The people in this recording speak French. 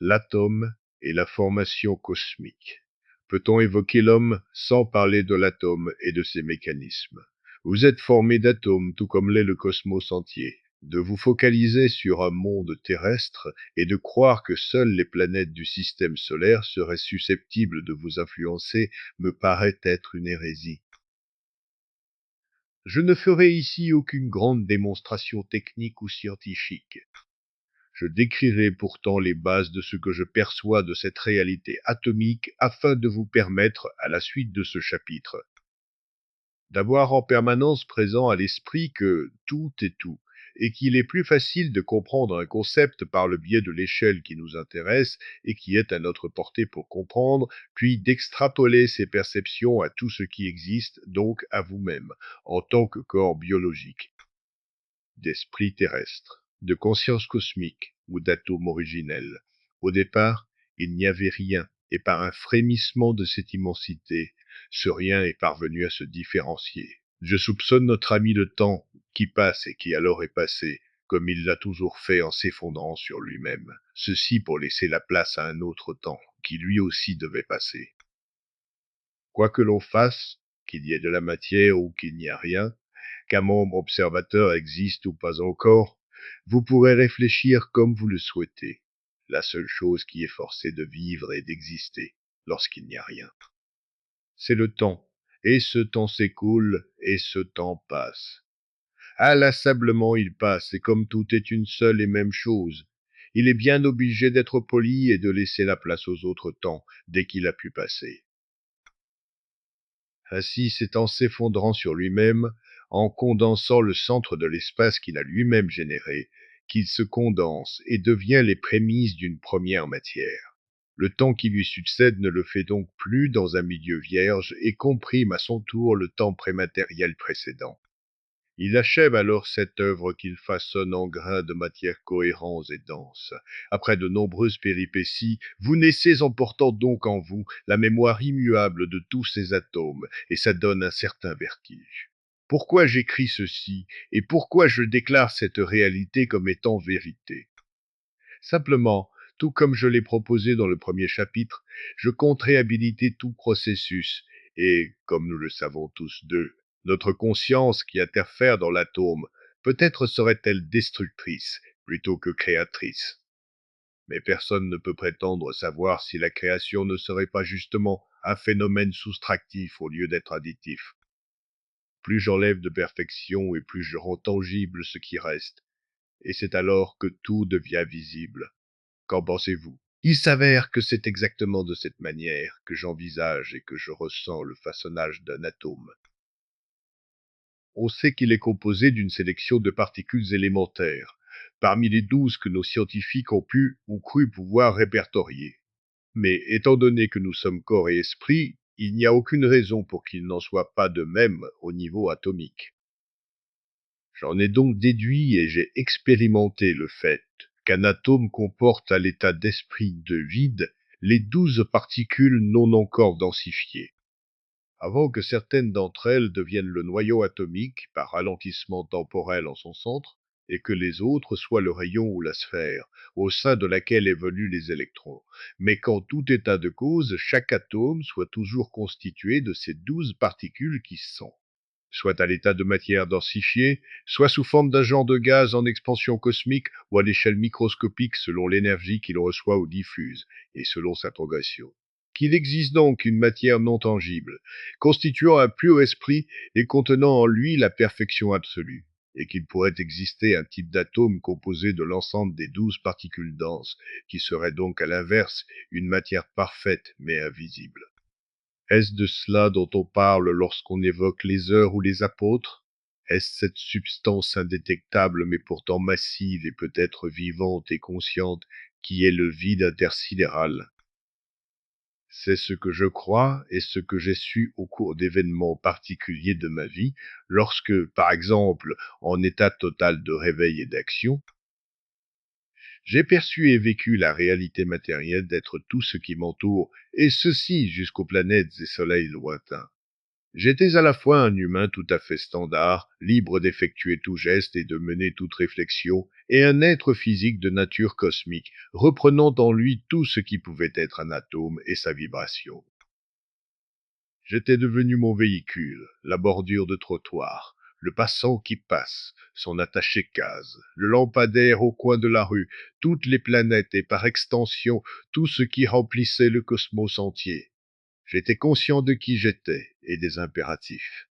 l'atome et la formation cosmique. Peut-on évoquer l'homme sans parler de l'atome et de ses mécanismes? Vous êtes formé d'atomes, tout comme l'est le cosmos entier. De vous focaliser sur un monde terrestre et de croire que seules les planètes du système solaire seraient susceptibles de vous influencer me paraît être une hérésie. Je ne ferai ici aucune grande démonstration technique ou scientifique. Je décrirai pourtant les bases de ce que je perçois de cette réalité atomique afin de vous permettre, à la suite de ce chapitre, d'avoir en permanence présent à l'esprit que tout est tout, et qu'il est plus facile de comprendre un concept par le biais de l'échelle qui nous intéresse et qui est à notre portée pour comprendre, puis d'extrapoler ces perceptions à tout ce qui existe, donc à vous-même, en tant que corps biologique, d'esprit terrestre, de conscience cosmique ou d'atome originel. Au départ, il n'y avait rien, et par un frémissement de cette immensité, ce rien est parvenu à se différencier. Je soupçonne notre ami le temps, qui passe et qui alors est passé, comme il l'a toujours fait en s'effondrant sur lui-même. Ceci pour laisser la place à un autre temps, qui lui aussi devait passer. Quoi que l'on fasse, qu'il y ait de la matière ou qu'il n'y a rien, qu'un membre observateur existe ou pas encore, vous pourrez réfléchir comme vous le souhaitez. La seule chose qui est forcée de vivre et d'exister lorsqu'il n'y a rien, c'est le temps. Et ce temps s'écoule, et ce temps passe. Inlassablement il passe, et comme tout est une seule et même chose, il est bien obligé d'être poli et de laisser la place aux autres temps dès qu'il a pu passer. Ainsi, c'est en s'effondrant sur lui-même, en condensant le centre de l'espace qu'il a lui-même généré, qu'il se condense et devient les prémices d'une première matière. Le temps qui lui succède ne le fait donc plus dans un milieu vierge et comprime à son tour le temps prématériel précédent. Il achève alors cette œuvre qu'il façonne en grains de matière cohérents et denses. Après de nombreuses péripéties, vous naissez en portant donc en vous la mémoire immuable de tous ces atomes, et ça donne un certain vertige. Pourquoi j'écris ceci, et pourquoi je déclare cette réalité comme étant vérité? Simplement, tout comme je l'ai proposé dans le premier chapitre, je compte réhabiliter tout processus, et, comme nous le savons tous deux, notre conscience qui interfère dans l'atome, peut-être serait-elle destructrice plutôt que créatrice. Mais personne ne peut prétendre savoir si la création ne serait pas justement un phénomène soustractif au lieu d'être additif. Plus j'enlève de perfection et plus je rends tangible ce qui reste, et c'est alors que tout devient visible. Qu'en pensez-vous? Il s'avère que c'est exactement de cette manière que j'envisage et que je ressens le façonnage d'un atome. On sait qu'il est composé d'une sélection de particules élémentaires, parmi les 12 que nos scientifiques ont pu ou cru pouvoir répertorier. Mais étant donné que nous sommes corps et esprit, il n'y a aucune raison pour qu'il n'en soit pas de même au niveau atomique. J'en ai donc déduit et j'ai expérimenté le fait qu'un atome comporte à l'état d'esprit de vide les 12 particules non encore densifiées. Avant que certaines d'entre elles deviennent le noyau atomique par ralentissement temporel en son centre, et que les autres soient le rayon ou la sphère, au sein de laquelle évoluent les électrons, mais qu'en tout état de cause, chaque atome soit toujours constitué de ces 12 particules qui sont soit à l'état de matière densifiée, soit sous forme d'un genre de gaz en expansion cosmique ou à l'échelle microscopique selon l'énergie qu'il reçoit ou diffuse, et selon sa progression. Qu'il existe donc une matière non tangible, constituant un plus haut esprit et contenant en lui la perfection absolue, et qu'il pourrait exister un type d'atome composé de l'ensemble des 12 particules denses, qui serait donc à l'inverse une matière parfaite mais invisible. Est-ce de cela dont on parle lorsqu'on évoque les heures ou les apôtres? Est-ce cette substance indétectable mais pourtant massive et peut-être vivante et consciente qui est le vide intersidéral? C'est ce que je crois et ce que j'ai su au cours d'événements particuliers de ma vie, lorsque, par exemple, en état total de réveil et d'action, j'ai perçu et vécu la réalité matérielle d'être tout ce qui m'entoure, et ceci jusqu'aux planètes et soleils lointains. J'étais à la fois un humain tout à fait standard, libre d'effectuer tout geste et de mener toute réflexion, et un être physique de nature cosmique, reprenant en lui tout ce qui pouvait être un atome et sa vibration. J'étais devenu mon véhicule, la bordure de trottoir, le passant qui passe, son attaché case, le lampadaire au coin de la rue, toutes les planètes et par extension tout ce qui remplissait le cosmos entier. J'étais conscient de qui j'étais et des impératifs.